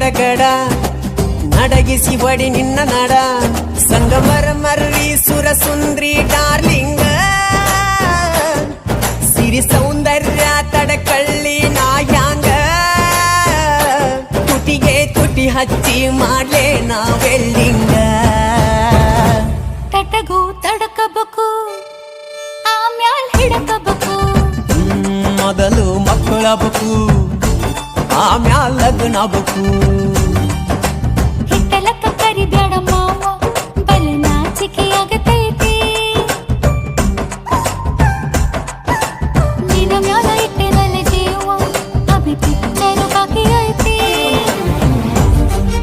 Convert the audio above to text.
ಗಡಗಡ ನಡಗಿಸಿ ಬಡಿ ನಿನ್ನ ನಡ ಸಂಗಮರ ಮರ್ರಿ ಸುರ ಸುಂದ್ರಿ ಡಾರ್ಲಿಂಗ ಸಿರಿ ಸೌಂದರ್ಯ ತಡಕಳ್ಳಿ ನಾಯಾಂಗ ತುಟಿಗೆ ತುಟಿ ಹಚ್ಚಿ ಮಾಡ್ಲೇ ನಾ ವೆಲ್ಡಿಂಗ ತಟಗೂ ತಡಕಬೇಕು ಆಮ್ಯಾಲ್ ಹಿಡಕಬೇಕು ಮೊದಲು ಮಕ್ಕಳಬೇಕು ಆಮ್ಯಾಲ ಲಗ್ನಬೇಕು